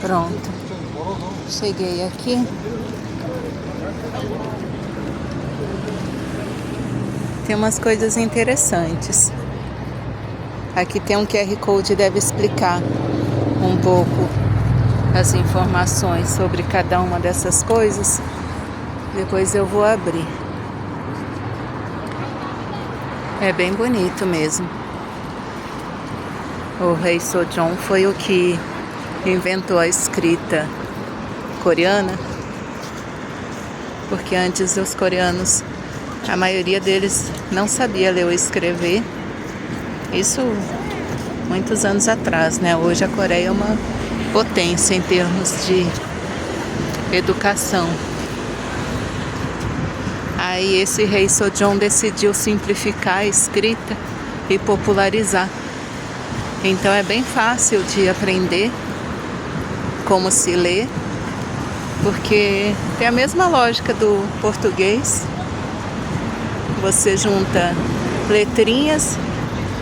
Pronto. Cheguei aqui. Tem umas coisas interessantes. Aqui tem um QR Code, deve explicar um pouco as informações sobre cada uma dessas coisas. Depois eu vou abrir. É bem bonito mesmo. O rei Sejong foi o que inventou a escrita coreana, porque antes os coreanos, a maioria deles não sabia ler ou escrever. Isso muitos anos atrás, né? Hoje a Coreia é uma potência em termos de educação. Aí esse rei Sejong decidiu simplificar a escrita e popularizar. Então é bem fácil de aprender como se lê, porque tem a mesma lógica do português. Você junta letrinhas,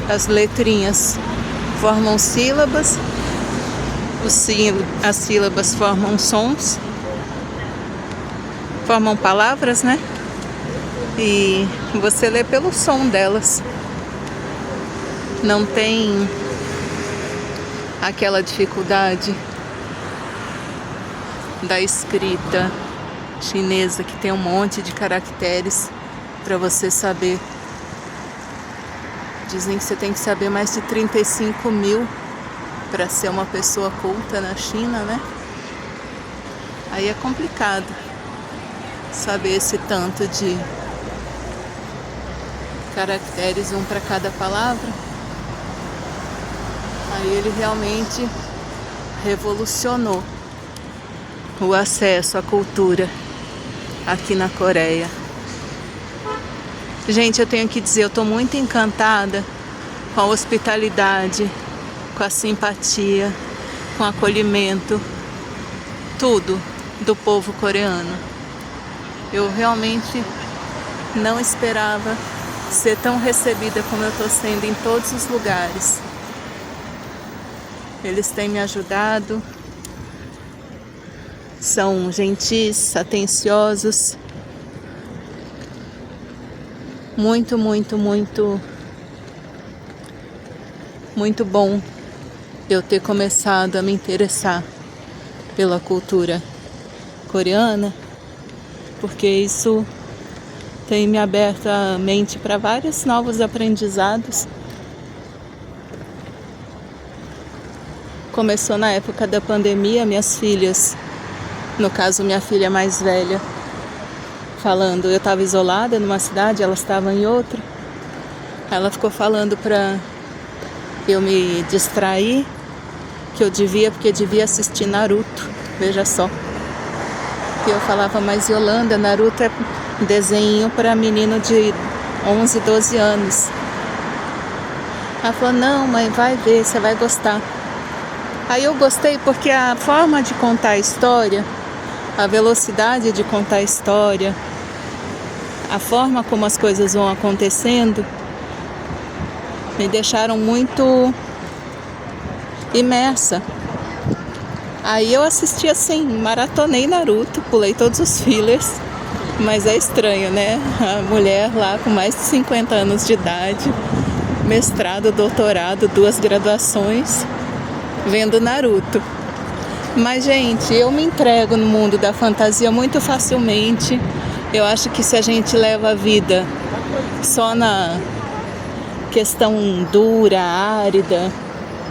as letrinhas formam sílabas, as sílabas formam sons, formam palavras, né? E você lê pelo som delas. Não tem aquela dificuldade da escrita chinesa, que tem um monte de caracteres para você saber. Dizem que você tem que saber mais de 35 mil para ser uma pessoa culta na China, né? Aí é complicado saber esse tanto de caracteres, um para cada palavra. Aí ele realmente revolucionou o acesso à cultura aqui na Coreia. Gente, eu tenho que dizer, eu estou muito encantada com a hospitalidade, com a simpatia, com o acolhimento, tudo do povo coreano. Eu realmente não esperava ser tão recebida como eu estou sendo em todos os lugares. Eles têm me ajudado, são gentis, atenciosos. Muito, muito, muito, muito bom eu ter começado a me interessar pela cultura coreana, porque isso tem me aberto a mente para vários novos aprendizados. Começou na época da pandemia, minhas filhas, no caso minha filha mais velha, falando, eu estava isolada numa cidade, elas estavam em outra. Ela ficou falando para eu me distrair, porque devia assistir Naruto, veja só. E eu falava, mas Yolanda, Naruto é desenho para menino de 11, 12 anos. Ela falou, não, mãe, vai ver, você vai gostar. Aí eu gostei porque a forma de contar a história, a velocidade de contar a história, a forma como as coisas vão acontecendo, me deixaram muito imersa. Aí eu assisti assim, maratonei Naruto, pulei todos os fillers, mas é estranho, né? A mulher lá com mais de 50 anos de idade, mestrado, doutorado, 2 graduações, vendo Naruto. Mas, gente, eu me entrego no mundo da fantasia muito facilmente. Eu acho que se a gente leva a vida só na questão dura, árida,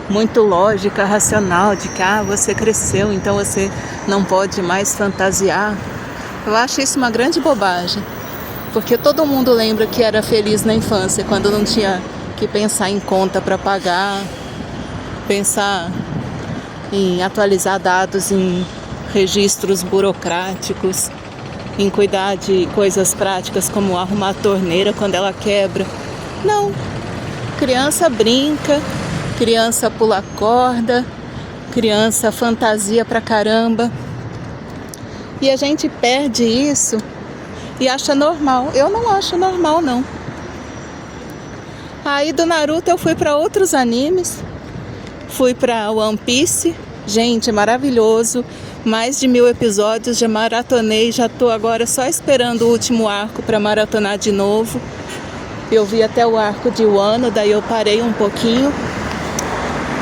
muito lógica, racional, de que você cresceu, então você não pode mais fantasiar, eu acho isso uma grande bobagem. Porque todo mundo lembra que era feliz na infância, quando não tinha que pensar em conta para pagar, pensar em atualizar dados em registros burocráticos, em cuidar de coisas práticas como arrumar a torneira quando ela quebra. Não, criança brinca, criança pula corda, criança fantasia pra caramba. E a gente perde isso e acha normal. Eu não acho normal, não. Aí do Naruto eu fui para outros animes. Fui para One Piece, Gente, é maravilhoso. Mais de 1000 episódios, já maratonei, já tô agora só esperando o último arco para maratonar de novo. Eu vi até o arco de Wano, daí eu parei um pouquinho.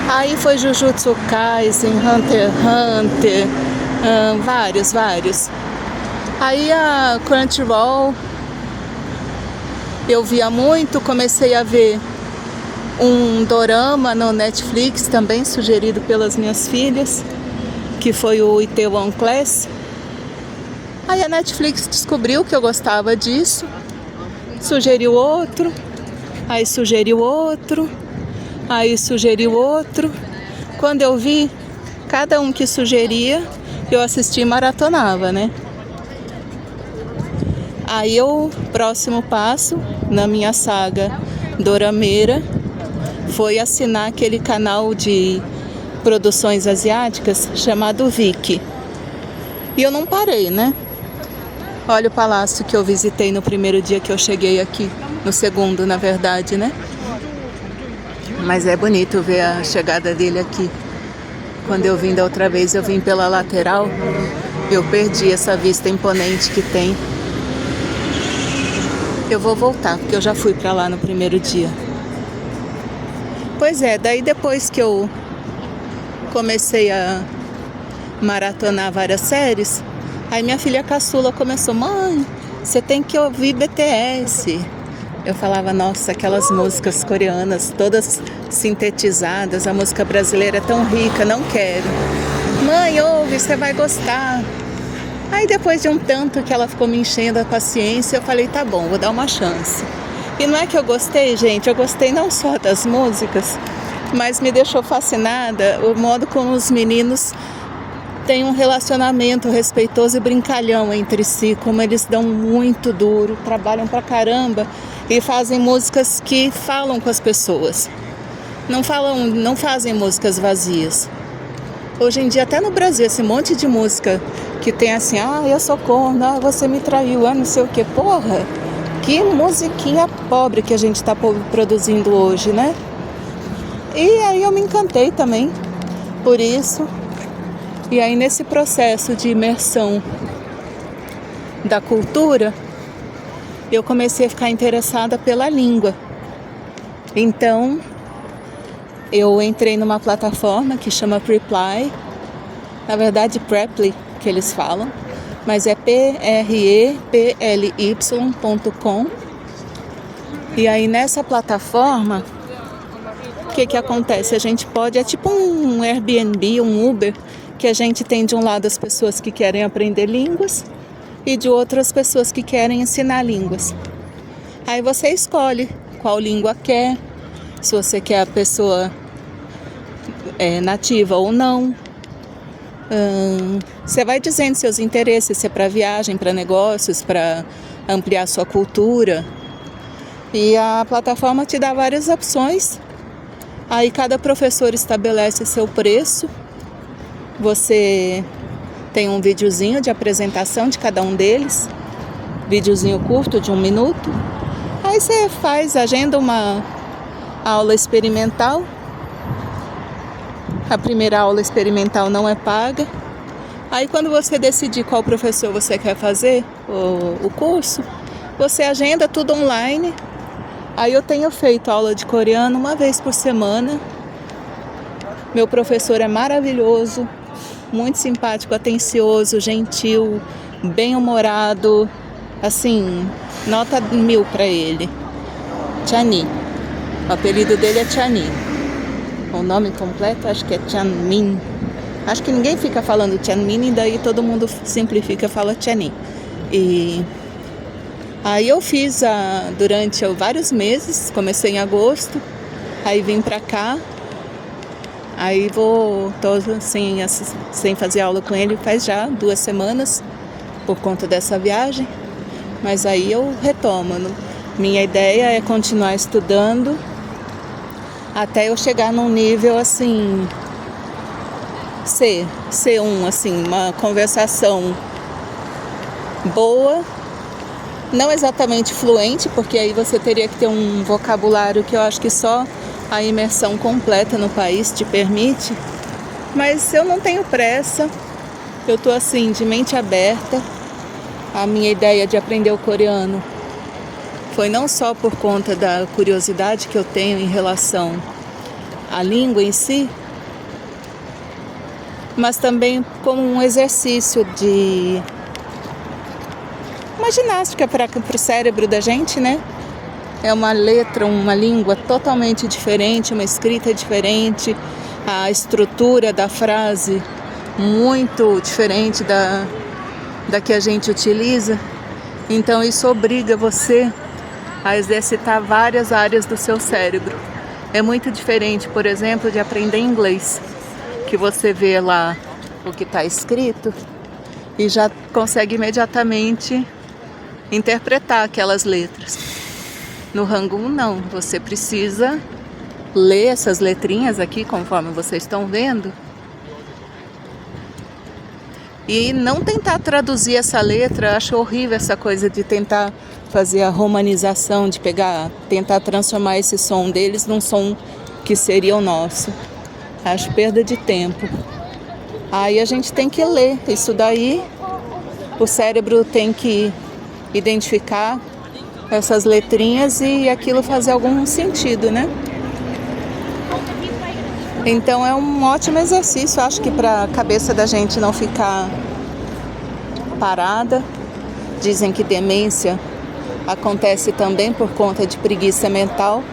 Aí foi Jujutsu Kaisen, Hunter x Hunter, vários. Aí a Crunchyroll, eu via muito, comecei a ver um dorama no Netflix, também sugerido pelas minhas filhas, que foi o Itaewon Class. Aí a Netflix descobriu que eu gostava disso, sugeriu outro, aí sugeriu outro, aí sugeriu outro. Quando eu vi, cada um que sugeria, eu assistia e maratonava, né? Aí o próximo passo na minha saga dorameira foi assinar aquele canal de produções asiáticas chamado Viki. E eu não parei, né? Olha o palácio que eu visitei no primeiro dia que eu cheguei aqui, no segundo, na verdade, né? Mas é bonito ver a chegada dele aqui. Quando eu vim da outra vez, eu vim pela lateral, eu perdi essa vista imponente que tem. Eu vou voltar, porque eu já fui pra lá no primeiro dia. Pois é, daí depois que eu comecei a maratonar várias séries, aí minha filha caçula começou: mãe, você tem que ouvir BTS. Eu falava: nossa, aquelas músicas coreanas todas sintetizadas, a música brasileira é tão rica, não quero. Mãe, ouve, você vai gostar. Aí depois de um tanto que ela ficou me enchendo a paciência, eu falei: tá bom, vou dar uma chance. E não é que eu gostei, gente, eu gostei não só das músicas, mas me deixou fascinada o modo como os meninos têm um relacionamento respeitoso e brincalhão entre si, como eles dão muito duro, trabalham pra caramba e fazem músicas que falam com as pessoas. Não fazem músicas vazias. Hoje em dia, até no Brasil, esse monte de música que tem assim: eu sou corno, você me traiu, não sei o que. Porra, que musiquinha pobre que a gente tá produzindo hoje, né? E aí eu me encantei também por isso. E aí nesse processo de imersão da cultura, eu comecei a ficar interessada pela língua. Então, eu entrei numa plataforma que chama Preply, na verdade Preply que eles falam, mas é preply.com. E aí nessa plataforma, o que acontece? A gente pode, é tipo um Airbnb, um Uber, que a gente tem de um lado as pessoas que querem aprender línguas e de outras pessoas que querem ensinar línguas. Aí você escolhe qual língua quer, se você quer a pessoa nativa ou não. Você vai dizendo seus interesses, se é para viagem, para negócios, para ampliar sua cultura. E a plataforma te dá várias opções. Aí cada professor estabelece seu preço. Você tem um videozinho de apresentação de cada um deles, videozinho curto de 1 minuto. Aí você agenda uma aula experimental. A primeira aula experimental não é paga. Aí quando você decidir qual professor você quer fazer o curso, você agenda tudo online. Aí eu tenho feito aula de coreano 1 vez por semana. Meu professor é maravilhoso, muito simpático, atencioso, gentil, bem-humorado. Assim, nota 1000 para ele. Chani. O apelido dele é Chani. O nome completo acho que é Chanmin. Acho que ninguém fica falando Chanmin e daí todo mundo simplifica e fala Chani. E aí eu fiz durante vários meses, comecei em agosto, aí vim pra cá, aí tô sem fazer aula com ele faz já 2 semanas, por conta dessa viagem, mas aí eu retomo. Minha ideia é continuar estudando até eu chegar num nível assim, C1, assim, uma conversação boa, não exatamente fluente, porque aí você teria que ter um vocabulário que eu acho que só a imersão completa no país te permite, Mas eu não tenho pressa, eu tô assim, de mente aberta. A minha ideia de aprender o coreano foi não só por conta da curiosidade que eu tenho em relação à língua em si, mas também como um exercício de uma ginástica para o cérebro da gente, né? É uma letra, uma língua totalmente diferente, uma escrita diferente, a estrutura da frase muito diferente da que a gente utiliza. Então isso obriga você a exercitar várias áreas do seu cérebro. É muito diferente, por exemplo, de aprender inglês, que você vê lá o que está escrito e já consegue imediatamente interpretar aquelas letras. No Hangul não, você precisa ler essas letrinhas aqui, conforme vocês estão vendo, e não tentar traduzir essa letra. Eu acho horrível essa coisa de tentar fazer a romanização, de tentar transformar esse som deles num som que seria o nosso. Acho perda de tempo. Aí a gente tem que ler isso daí, o cérebro tem que identificar essas letrinhas e aquilo fazer algum sentido, né? Então é um ótimo exercício, acho que para a cabeça da gente não ficar parada. Dizem que demência acontece também por conta de preguiça mental,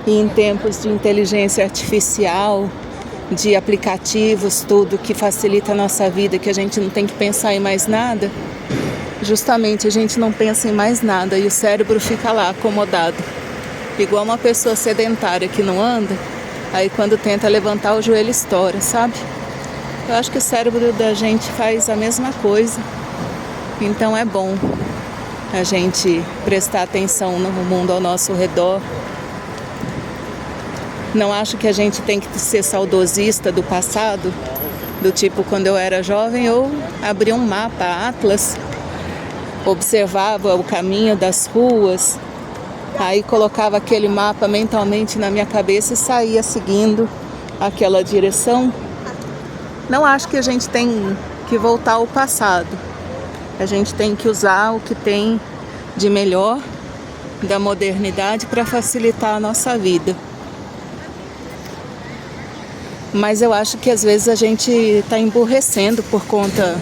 e em tempos de inteligência artificial, de aplicativos, tudo que facilita a nossa vida, que a gente não tem que pensar em mais nada, justamente a gente não pensa em mais nada e o cérebro fica lá acomodado, igual uma pessoa sedentária que não anda, aí quando tenta levantar o joelho estoura, sabe? Eu acho que o cérebro da gente faz a mesma coisa, então é bom a gente prestar atenção no mundo ao nosso redor. Não acho que a gente tem que ser saudosista do passado, do tipo, quando eu era jovem eu abria um mapa, atlas, observava o caminho das ruas, aí colocava aquele mapa mentalmente na minha cabeça e saía seguindo aquela direção. Não acho que a gente tem que voltar ao passado. A gente tem que usar o que tem de melhor da modernidade para facilitar a nossa vida. Mas eu acho que às vezes a gente está emburrecendo por conta,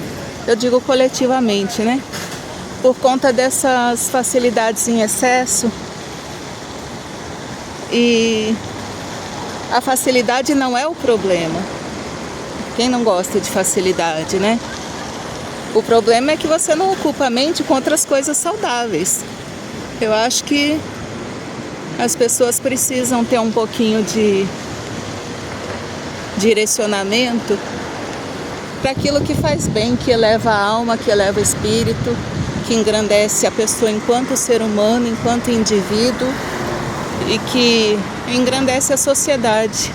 eu digo coletivamente, né? Por conta dessas facilidades em excesso. E a facilidade não é o problema. Quem não gosta de facilidade, né? O problema é que você não ocupa a mente com outras coisas saudáveis. Eu acho que as pessoas precisam ter um pouquinho de direcionamento para aquilo que faz bem, que eleva a alma, que eleva o espírito, que engrandece a pessoa enquanto ser humano, enquanto indivíduo e que engrandece a sociedade.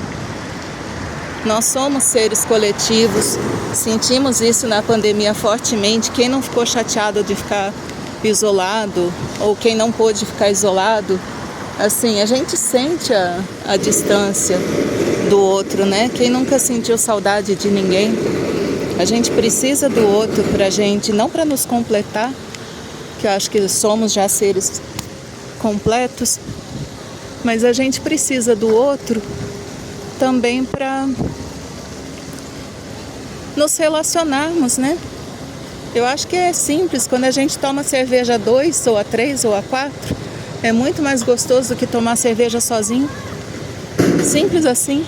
Nós somos seres coletivos, sentimos isso na pandemia fortemente. Quem não ficou chateado de ficar isolado ou quem não pôde ficar isolado, assim, a gente sente a distância do outro, né? Quem nunca sentiu saudade de ninguém? A gente precisa do outro pra gente, não para nos completar, que eu acho que somos já seres completos, mas a gente precisa do outro também para nos relacionarmos, né? Eu acho que é simples, quando a gente toma cerveja a 2, ou a 3, ou a 4, é muito mais gostoso do que tomar cerveja sozinho. Simples assim.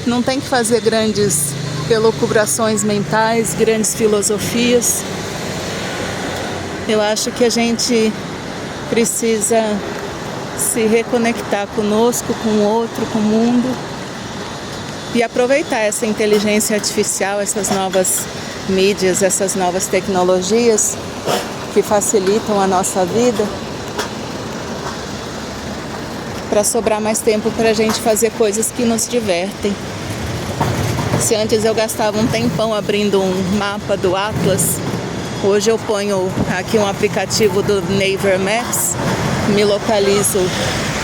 Não tem que fazer grandes elucubrações mentais, grandes filosofias. Eu acho que a gente precisa se reconectar conosco, com o outro, com o mundo e aproveitar essa inteligência artificial, essas novas mídias, essas novas tecnologias que facilitam a nossa vida, para sobrar mais tempo para a gente fazer coisas que nos divertem. Se antes eu gastava um tempão abrindo um mapa do Atlas, hoje eu ponho aqui um aplicativo do Naver Maps, me localizo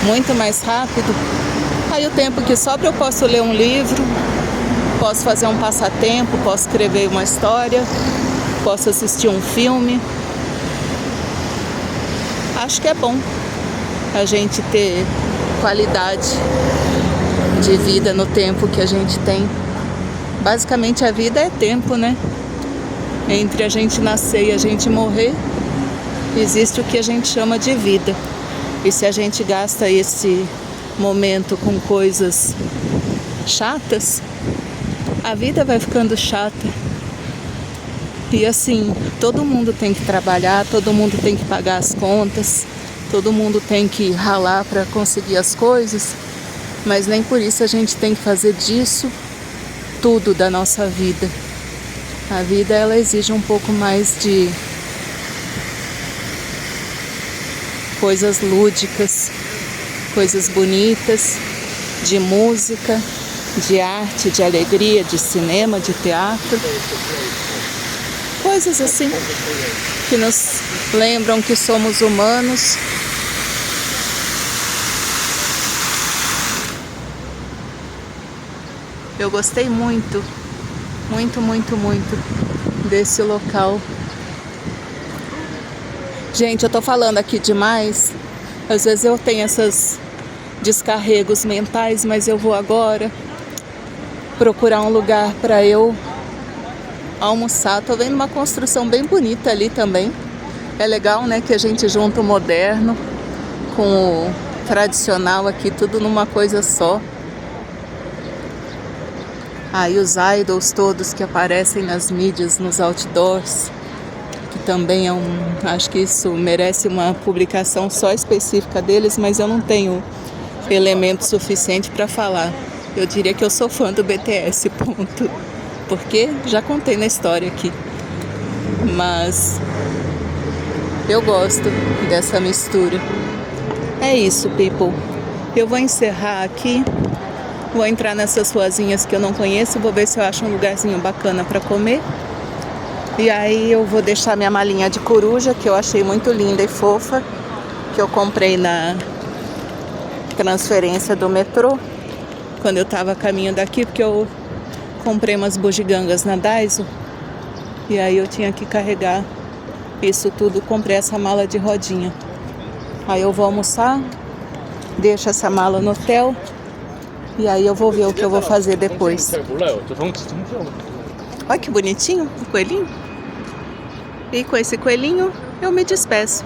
muito mais rápido. Aí o tempo que sobra eu posso ler um livro, Posso fazer um passatempo, posso escrever uma história, posso assistir um filme. Acho que é bom a gente ter qualidade de vida no tempo que a gente tem. Basicamente a vida é tempo, né? Entre a gente nascer e a gente morrer, existe o que a gente chama de vida. E se a gente gasta esse momento com coisas chatas, a vida vai ficando chata. E assim, todo mundo tem que trabalhar, todo mundo tem que pagar as contas, todo mundo tem que ralar para conseguir as coisas, mas nem por isso a gente tem que fazer disso tudo da nossa vida. A vida, ela exige um pouco mais de coisas lúdicas, coisas bonitas, de música, de arte, de alegria, de cinema, de teatro. Coisas assim que nos lembram que somos humanos. Eu gostei muito, muito, muito, muito desse local. Gente, eu tô falando aqui demais. Às vezes eu tenho esses descarregos mentais, mas eu vou agora procurar um lugar para eu almoçar. Tô vendo uma construção bem bonita ali também. É legal, né, que a gente junta o moderno com o tradicional aqui, tudo numa coisa só. Aí os idols todos que aparecem nas mídias, nos outdoors, que também é acho que isso merece uma publicação só específica deles, mas eu não tenho elemento suficiente para falar. Eu diria que eu sou fã do BTS, ponto. Porque já contei na história aqui. Mas eu gosto dessa mistura. É isso, people. Eu vou encerrar aqui. Vou entrar nessas ruazinhas que eu não conheço. Vou ver se eu acho um lugarzinho bacana para comer. E aí eu vou deixar minha malinha de coruja, que eu achei muito linda e fofa, que eu comprei na transferência do metrô, quando eu tava a caminho daqui, porque eu comprei umas bugigangas na Daiso. E aí eu tinha que carregar isso tudo, comprei essa mala de rodinha. Aí eu vou almoçar, deixo essa mala no hotel, e aí eu vou ver o que eu vou fazer depois. Olha que bonitinho o coelhinho. E com esse coelhinho eu me despeço.